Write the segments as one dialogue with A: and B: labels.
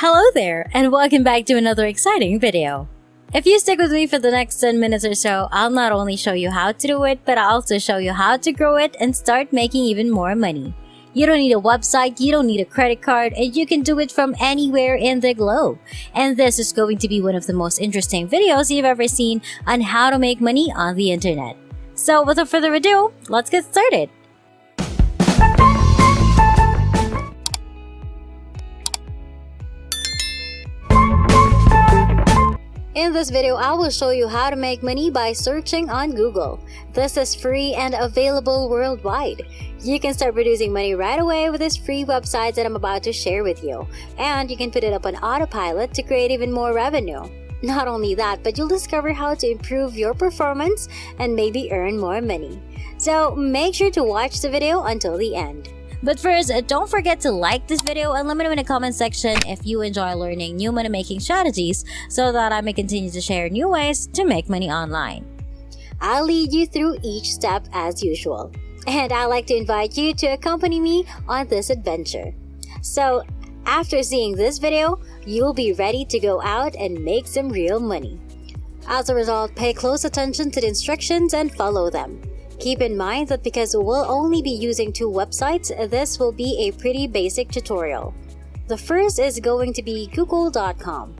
A: Hello there, and welcome back to another exciting video. If you stick with me for the next 10 minutes or so, I'll not only show you how to do it, but I'll also show you how to grow it and start making even more money. You don't need a website, you don't need a credit card, and you can do it from anywhere in the globe. And this is going to be one of the most interesting videos you've ever seen on how to make money on the internet. So without further ado, let's get started. In this video, I will show you how to make money by searching on Google. This is free and available worldwide. You can start producing money right away with this free website that I'm about to share with you. And you can put it up on autopilot to create even more revenue. Not only that, but you'll discover how to improve your performance and maybe earn more money. So make sure to watch the video until the end. But first, don't forget to like this video and let me know in the comment section if you enjoy learning new money making strategies so that I may continue to share new ways to make money online. I'll lead you through each step as usual. And I'd like to invite you to accompany me on this adventure. So, after seeing this video, you'll be ready to go out and make some real money. As a result, pay close attention to the instructions and follow them. Keep in mind that because we'll only be using two websites, this will be a pretty basic tutorial. The first is going to be google.com.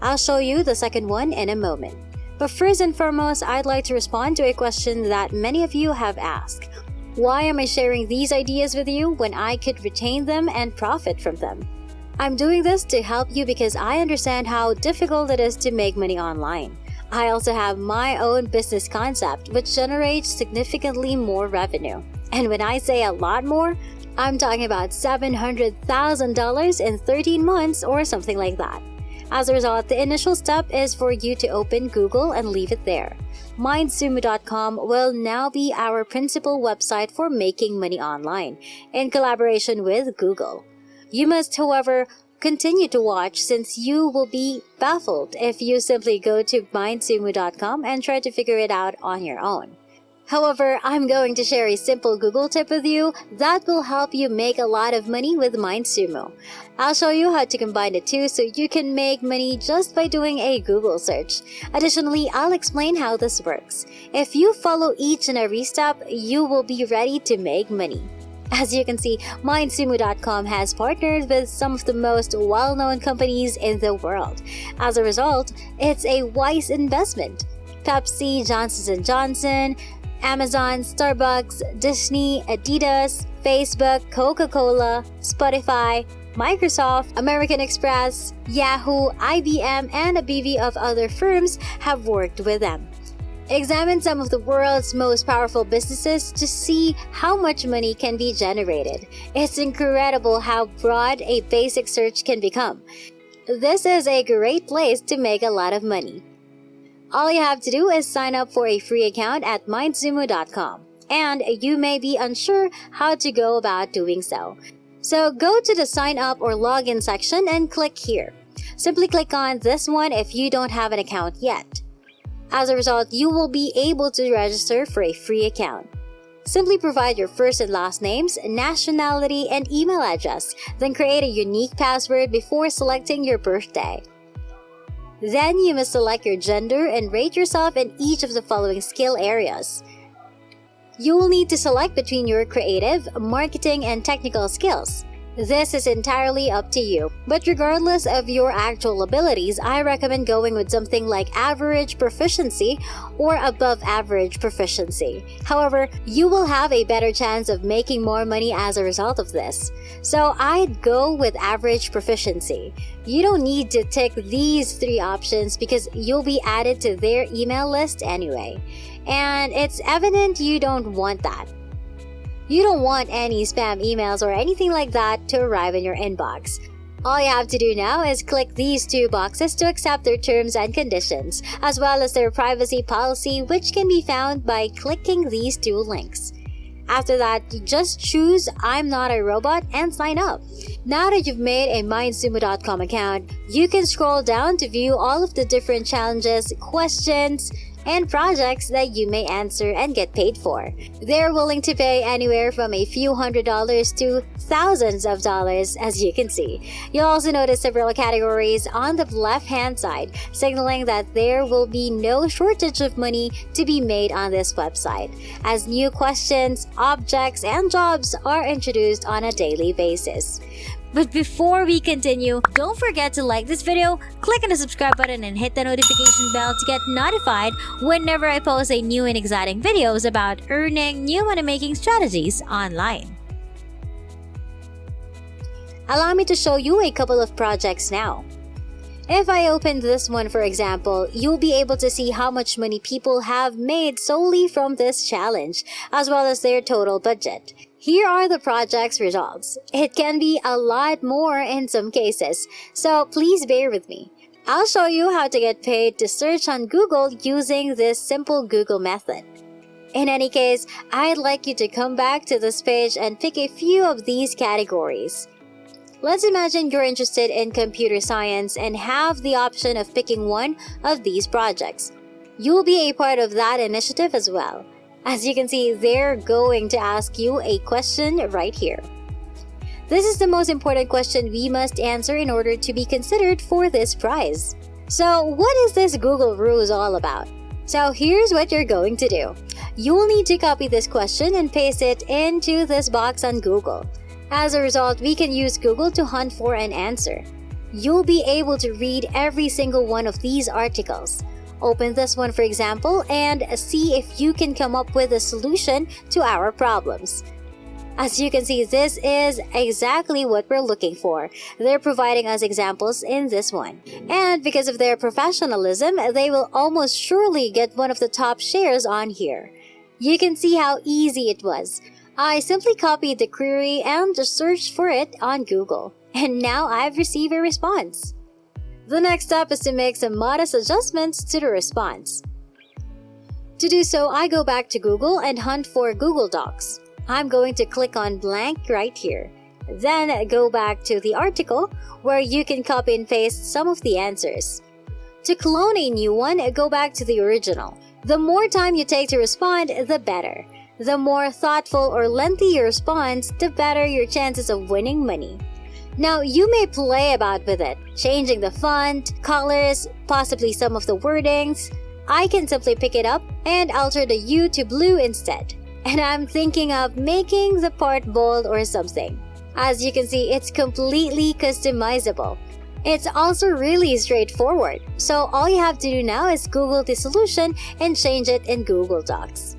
A: I'll show you the second one in a moment. But first and foremost, I'd like to respond to a question that many of you have asked. Why am I sharing these ideas with you when I could retain them and profit from them? I'm doing this to help you because I understand how difficult it is to make money online. I also have my own business concept which generates significantly more revenue. And when I say a lot more, I'm talking about $700,000 in 13 months or something like that. As a result, the initial step is for you to open Google and leave it there. MindSumo.com will now be our principal website for making money online in collaboration with Google. You must, however, continue to watch since you will be baffled if you simply go to mindsumo.com and try to figure it out on your own. However, I'm going to share a simple Google tip with you that will help you make a lot of money with MindSumo. I'll show you how to combine the two so you can make money just by doing a Google search. Additionally, I'll explain how this works. If you follow each and every step, you will be ready to make money. As you can see, MindSumo.com has partnered with some of the most well-known companies in the world. As a result, it's a wise investment. Pepsi, Johnson & Johnson, Amazon, Starbucks, Disney, Adidas, Facebook, Coca-Cola, Spotify, Microsoft, American Express, Yahoo, IBM, and a bevy of other firms have worked with them. Examine some of the world's most powerful businesses to see how much money can be generated. It's incredible how broad a basic search can become. This is a great place to make a lot of money. All you have to do is sign up for a free account at mindsumo.com, and you may be unsure how to go about doing so. So go to the sign up or login section and click here. Simply click on this one if you don't have an account yet. As a result, you will be able to register for a free account. Simply provide your first and last names, nationality, and email address, then create a unique password before selecting your birthday. Then you must select your gender and rate yourself in each of the following skill areas. You will need to select between your creative, marketing, and technical skills. This is entirely up to you, but regardless of your actual abilities, I recommend going with something like average proficiency or above average proficiency. However, you will have a better chance of making more money as a result of this. So I'd go with average proficiency. You don't need to tick these three options because you'll be added to their email list anyway. And it's evident you don't want that. You don't want any spam emails or anything like that to arrive in your inbox. All you have to do now is click these two boxes to accept their terms and conditions, as well as their privacy policy, which can be found by clicking these two links. After that, just choose I'm not a robot and sign up. Now that you've made a MindSumo.com account, you can scroll down to view all of the different challenges, questions, and projects that you may answer and get paid for. They're willing to pay anywhere from a few $100s to thousands of dollars, as you can see. You'll also notice several categories on the left-hand side, signaling that there will be no shortage of money to be made on this website, as new questions, objects, and jobs are introduced on a daily basis. But before we continue, don't forget to like this video, click on the subscribe button, and hit the notification bell to get notified whenever I post a new and exciting videos about earning new money-making strategies online. Allow me to show you a couple of projects now. If I open this one, for example, you'll be able to see how much money people have made solely from this challenge, as well as their total budget. Here are the project's results. It can be a lot more in some cases, so please bear with me. I'll show you how to get paid to search on Google using this simple Google method. In any case, I'd like you to come back to this page and pick a few of these categories. Let's imagine you're interested in computer science and have the option of picking one of these projects. You'll be a part of that initiative as well. As you can see, they're going to ask you a question right here. This is the most important question we must answer in order to be considered for this prize. So, what is this Google Ruse all about? So here's what you're going to do. You'll need to copy this question and paste it into this box on Google. As a result, we can use Google to hunt for an answer. You'll be able to read every single one of these articles. Open this one, for example, and see if you can come up with a solution to our problems. As you can see, this is exactly what we're looking for. They're providing us examples in this one. And because of their professionalism, they will almost surely get one of the top shares on here. You can see how easy it was. I simply copied the query and just searched for it on Google. And now I've received a response. The next step is to make some modest adjustments to the response. To do so, I go back to Google and hunt for Google Docs. I'm going to click on blank right here. Then go back to the article where you can copy and paste some of the answers. To clone a new one, go back to the original. The more time you take to respond, the better. The more thoughtful or lengthy your response, the better your chances of winning money. Now, you may play about with it, changing the font, colors, possibly some of the wordings. I can simply pick it up and alter the U to blue instead. And I'm thinking of making the part bold or something. As you can see, it's completely customizable. It's also really straightforward. So all you have to do now is Google the solution and change it in Google Docs.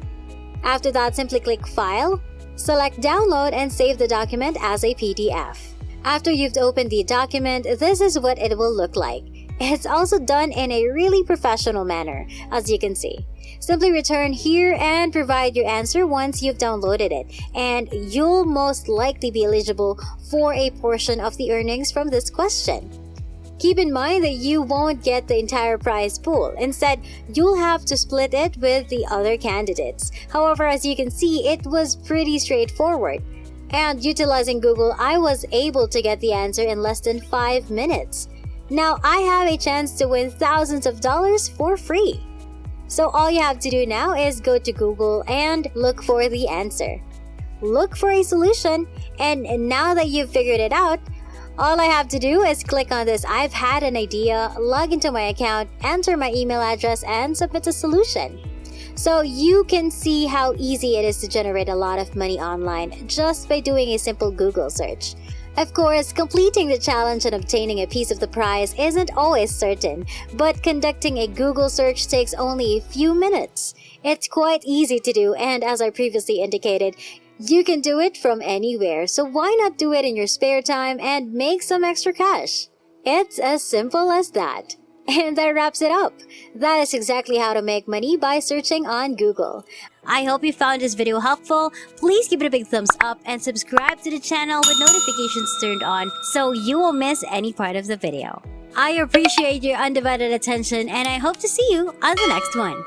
A: After that, simply click File, select Download, and save the document as a PDF. After you've opened the document, this is what it will look like. It's also done in a really professional manner, as you can see. Simply return here and provide your answer once you've downloaded it, and you'll most likely be eligible for a portion of the earnings from this question. Keep in mind that you won't get the entire prize pool. Instead, you'll have to split it with the other candidates. However, as you can see, it was pretty straightforward. And utilizing Google, I was able to get the answer in less than 5 minutes. Now, I have a chance to win thousands of dollars for free. So all you have to do now is go to Google and look for the answer. Look for a solution, and now that you've figured it out, all I have to do is click on this I've had an idea, log into my account, enter my email address, and submit a solution. So you can see how easy it is to generate a lot of money online just by doing a simple Google search. Of course, completing the challenge and obtaining a piece of the prize isn't always certain, but conducting a Google search takes only a few minutes. It's quite easy to do, and as I previously indicated, you can do it from anywhere, so why not do it in your spare time and make some extra cash? It's as simple as that. And that wraps it up. That is exactly how to make money by searching on Google. I hope you found this video helpful. Please give it a big thumbs up and subscribe to the channel with notifications turned on so you won't miss any part of the video. I appreciate your undivided attention and I hope to see you on the next one.